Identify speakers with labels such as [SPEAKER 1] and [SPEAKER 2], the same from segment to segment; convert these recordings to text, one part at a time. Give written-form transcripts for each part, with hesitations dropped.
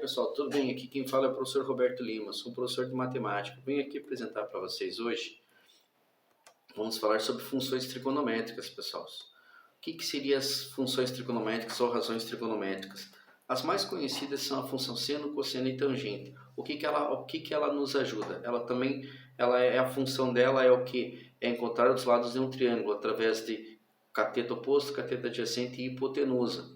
[SPEAKER 1] pessoal, tudo bem? Aqui quem fala é o professor Roberto Lima, sou um professor de matemática. Venho aqui apresentar para vocês hoje, vamos falar sobre funções trigonométricas, pessoal. O que seriam as funções trigonométricas ou razões trigonométricas? As mais conhecidas são a função seno, cosseno e tangente. O que que ela nos ajuda? A função dela é o que? É encontrar os lados de um triângulo através de cateto oposto, cateto adjacente e hipotenusa.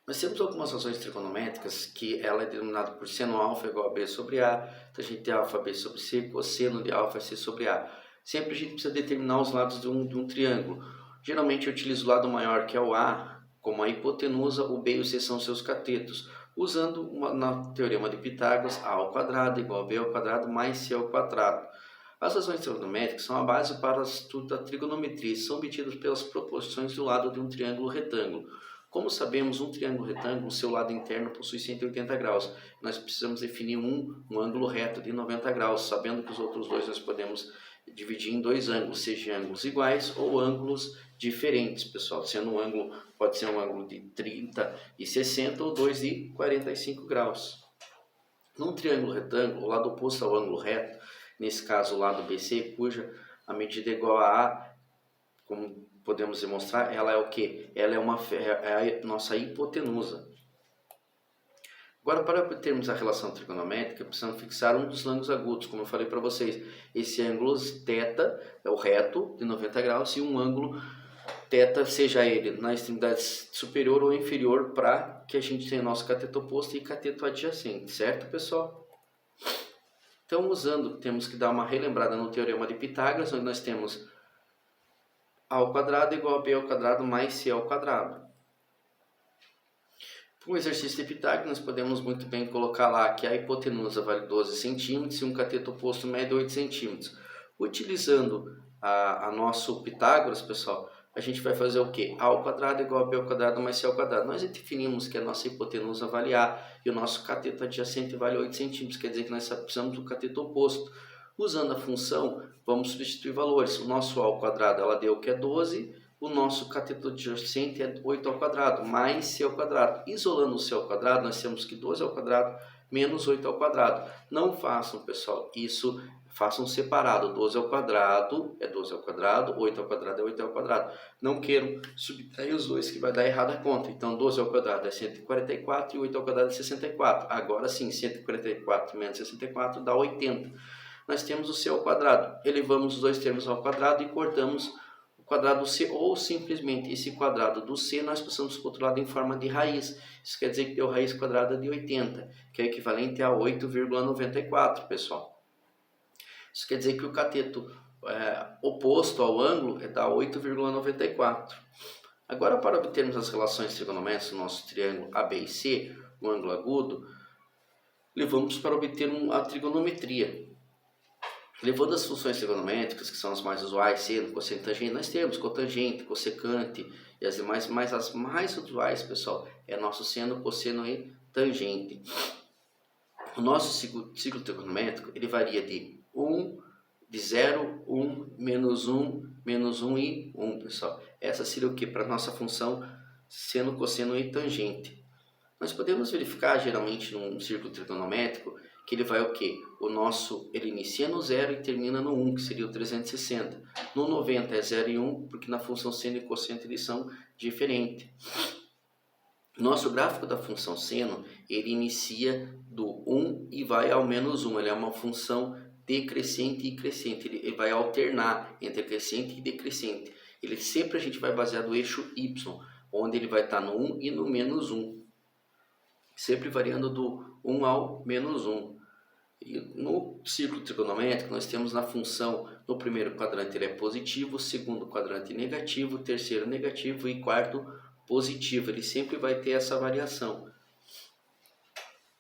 [SPEAKER 1] Nós temos algumas razões trigonométricas que ela é denominada por seno alfa igual a b sobre a, tangente alfa b sobre c, cosseno de alfa c sobre a. Sempre a gente precisa determinar os lados de um triângulo. Geralmente eu utilizo o lado maior, que é o a, como a hipotenusa, o b e o c são seus catetos, usando na teorema de Pitágoras, a ao quadrado igual a b ao quadrado mais c ao quadrado. As razões trigonométricas são a base para o estudo da trigonometria e são obtidas pelas proporções do lado de um triângulo retângulo. Como sabemos, um triângulo retângulo, seu lado interno possui 180 graus. Nós precisamos definir um ângulo reto de 90 graus, sabendo que os outros dois nós podemos dividir em dois ângulos, seja ângulos iguais ou ângulos diferentes, pessoal. Sendo um ângulo, pode ser um ângulo de 30 e 60 ou dois de 45 graus. Num triângulo retângulo, o lado oposto ao ângulo reto, nesse caso o lado BC, cuja a medida é igual a A, como podemos demonstrar, ela é o que? Ela é a nossa hipotenusa. Agora, para obtermos a relação trigonométrica, precisamos fixar um dos ângulos agudos, como eu falei para vocês. Esse ângulo θ é o reto de 90 graus e um ângulo θ, seja ele na extremidade superior ou inferior, para que a gente tenha nosso cateto oposto e cateto adjacente, certo, pessoal? Então, temos que dar uma relembrada no teorema de Pitágoras, onde nós temos a ao quadrado igual a b ao quadrado mais c ao quadrado. Para o exercício de Pitágoras, nós podemos muito bem colocar lá que a hipotenusa vale 12 centímetros e um cateto oposto mede 8 centímetros. Utilizando a nosso Pitágoras, pessoal, a gente vai fazer o quê? A ao quadrado igual a b ao quadrado mais c ao quadrado. Nós definimos que a nossa hipotenusa vale a e o nosso cateto adjacente vale 8 centímetros, quer dizer que nós precisamos do cateto oposto. Usando a função, vamos substituir valores. O nosso a ao quadrado ela deu que é 12, o nosso cateto adjacente é 8 ao quadrado, mais c ao quadrado. Isolando o c ao quadrado, nós temos que 12 ao quadrado menos 8 ao quadrado. Não façam, pessoal, isso, façam separado. 12 ao quadrado é 12 ao quadrado, 8 ao quadrado é 8 ao quadrado. Não queiram subtrair os dois, que vai dar errada a conta. Então, 12 ao quadrado é 144 e 8 ao quadrado é 64. Agora sim, 144 menos 64 dá 80. Nós temos o c ao quadrado. Elevamos os dois termos ao quadrado e cortamos o quadrado do c, ou simplesmente esse quadrado do c nós passamos para o outro lado em forma de raiz. Isso quer dizer que deu raiz quadrada de 80, que é equivalente a 8,94, pessoal. Isso quer dizer que o cateto oposto ao ângulo dá 8,94. Agora, para obtermos as relações trigonométricas do nosso triângulo AB e C, o ângulo agudo, levamos para obter a trigonometria. Levando as funções trigonométricas, que são as mais usuais, seno, cosseno e tangente, nós temos cotangente, cossecante e as demais, mas as mais usuais, pessoal, é nosso seno, cosseno e tangente. O nosso ciclo trigonométrico, ele varia de 0, 1, menos 1 e 1, pessoal. Essa seria o que? Para a nossa função seno, cosseno e tangente. Nós podemos verificar, geralmente, num círculo trigonométrico, que ele vai o quê? Ele inicia no 0 e termina no 1, que seria o 360. No 90 é 0 e 1, porque na função seno e cosseno eles são diferentes. Nosso gráfico da função seno, ele inicia do 1 e vai ao menos 1. Ele é uma função decrescente e crescente. Ele vai alternar entre crescente e decrescente. A gente vai basear no eixo y, onde ele vai estar no 1 e no menos 1. Sempre variando do 1 ao menos 1. E no círculo trigonométrico, nós temos na função, no primeiro quadrante ele é positivo, segundo quadrante negativo, terceiro negativo e quarto positivo. Ele sempre vai ter essa variação.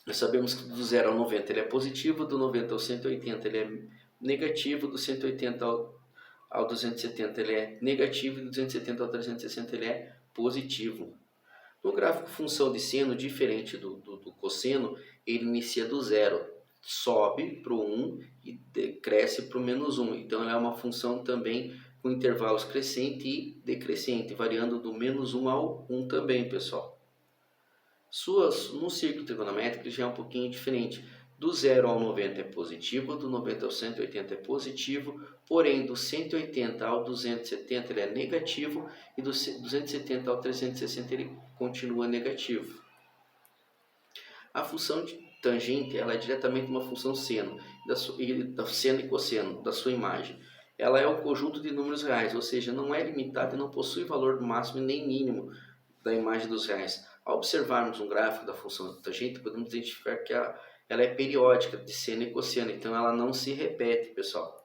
[SPEAKER 1] Nós sabemos que do 0 ao 90 ele é positivo, do 90 ao 180 ele é negativo, do 180 ao 270 ele é negativo e do 270 ao 360 ele é positivo. No gráfico função de seno, diferente do cosseno, ele inicia do 0, sobe para o 1 e cresce para o menos 1. Então, ela é uma função também com intervalos crescente e decrescente, variando do menos 1 ao 1 também, pessoal. No círculo trigonométrico já é um pouquinho diferente. Do 0 ao 90 é positivo, do 90 ao 180 é positivo, porém do 180 ao 270 ele é negativo e do 270 ao 360 ele continua negativo. A função de tangente ela é diretamente uma função seno, seno e cosseno da sua imagem. Ela é um conjunto de números reais, ou seja, não é limitada e não possui valor máximo nem mínimo da imagem dos reais. Ao observarmos um gráfico da função tangente, podemos identificar que ela é periódica de seno e cosseno, então ela não se repete, pessoal.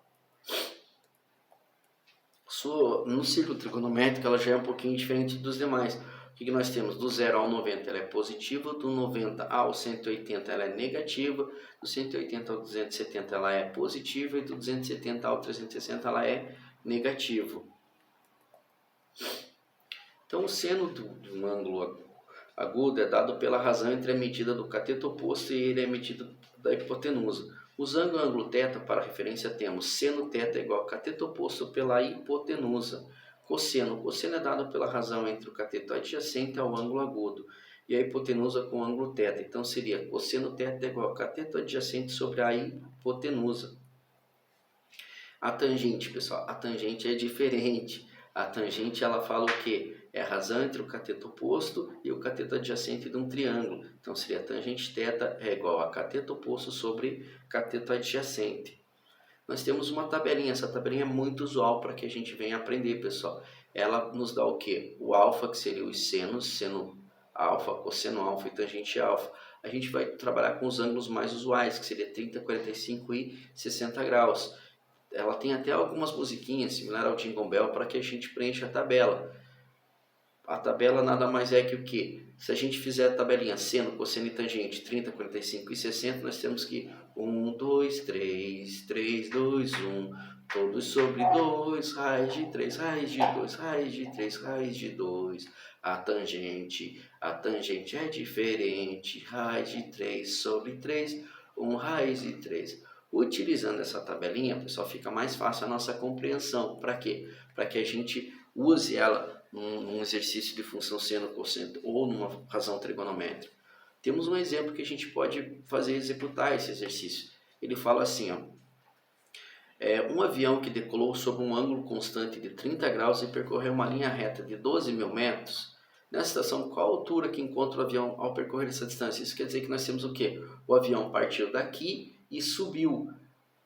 [SPEAKER 1] No círculo trigonométrico ela já é um pouquinho diferente dos demais. O que nós temos? Do 0 ao 90 ela é positiva, do 90 ao 180 ela é negativa, do 180 ao 270 ela é positiva e do 270 ao 360 ela é negativa. Então o seno de um ângulo agudo é dado pela razão entre a medida do cateto oposto e ele é a medida da hipotenusa. Usando o ângulo θ para referência, temos seno θ igual a cateto oposto pela hipotenusa. Cosseno é dado pela razão entre o cateto adjacente ao ângulo agudo e a hipotenusa com o ângulo θ. Então seria cosseno θ igual a cateto adjacente sobre a hipotenusa. A tangente, pessoal, a tangente é diferente. A tangente ela fala o quê? É a razão entre o cateto oposto e o cateto adjacente de um triângulo. Então seria tangente θ é igual a cateto oposto sobre cateto adjacente. Nós temos uma tabelinha, essa tabelinha é muito usual para que a gente venha aprender, pessoal. Ela nos dá o quê? O alfa, que seria os senos, seno alfa, cosseno alfa e tangente alfa. A gente vai trabalhar com os ângulos mais usuais, que seria 30, 45 e 60 graus. Ela tem até algumas musiquinhas, similar ao Jingle Bell, para que a gente preencha a tabela. A tabela nada mais é que o quê? Se a gente fizer a tabelinha seno, cosseno e tangente 30, 45 e 60, nós temos que 1, 2, 3, 3, 2, 1, todos sobre 2, raiz de 3, raiz de 2, raiz de 3, raiz de 2. A tangente é diferente, raiz de 3 sobre 3, 1 raiz de 3. Utilizando essa tabelinha, pessoal, fica mais fácil a nossa compreensão. Para quê? Para que a gente use ela num exercício de função seno, cosseno ou numa razão trigonométrica. Temos um exemplo que a gente pode executar esse exercício. Ele fala assim, ó, um avião que decolou sob um ângulo constante de 30 graus e percorreu uma linha reta de 12 mil metros. Nessa situação, qual a altura que encontra o avião ao percorrer essa distância? Isso quer dizer que nós temos o quê? O avião partiu daqui e subiu.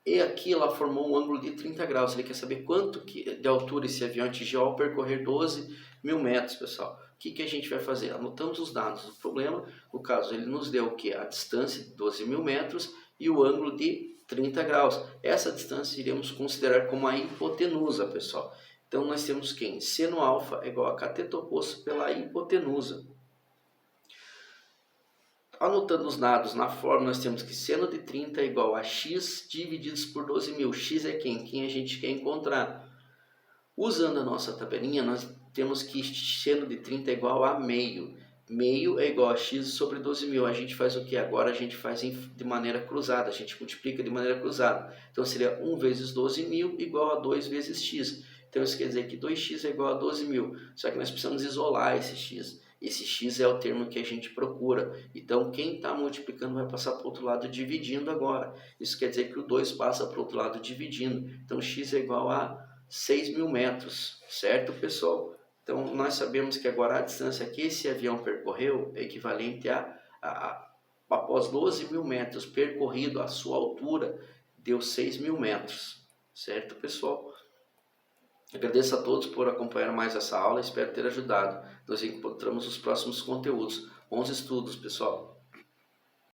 [SPEAKER 1] E aqui ela formou um ângulo de 30 graus. Ele quer saber quanto de altura esse avião atingiu ao percorrer 12 mil metros, pessoal. O que a gente vai fazer? Anotamos os dados do problema. No caso, ele nos deu o que? A distância de 12 mil metros e o ângulo de 30 graus. Essa distância iremos considerar como a hipotenusa, pessoal. Então, nós temos quem? Seno alfa é igual a cateto oposto pela hipotenusa. Anotando os dados na fórmula, nós temos que seno de 30 é igual a x divididos por 12 mil. X é quem? Quem a gente quer encontrar. Usando a nossa tabelinha, nós temos que seno de 30 é igual a meio. Meio é igual a x sobre 12 mil. A gente faz o que? Agora a gente faz de maneira cruzada. A gente multiplica de maneira cruzada. Então seria 1 vezes 12 mil igual a 2 vezes x. Então isso quer dizer que 2x é igual a 12 mil. Só que nós precisamos isolar esse x. Esse x é o termo que a gente procura. Então, quem está multiplicando vai passar para o outro lado dividindo agora. Isso quer dizer que o 2 passa para o outro lado dividindo. Então, x é igual a 6 mil metros. Certo, pessoal? Então, nós sabemos que agora a distância que esse avião percorreu é equivalente após 12 mil metros percorrido, a sua altura deu 6 mil metros. Certo, pessoal? Agradeço a todos por acompanhar mais essa aula, espero ter ajudado. Nos encontramos nos próximos conteúdos. Bons estudos, pessoal!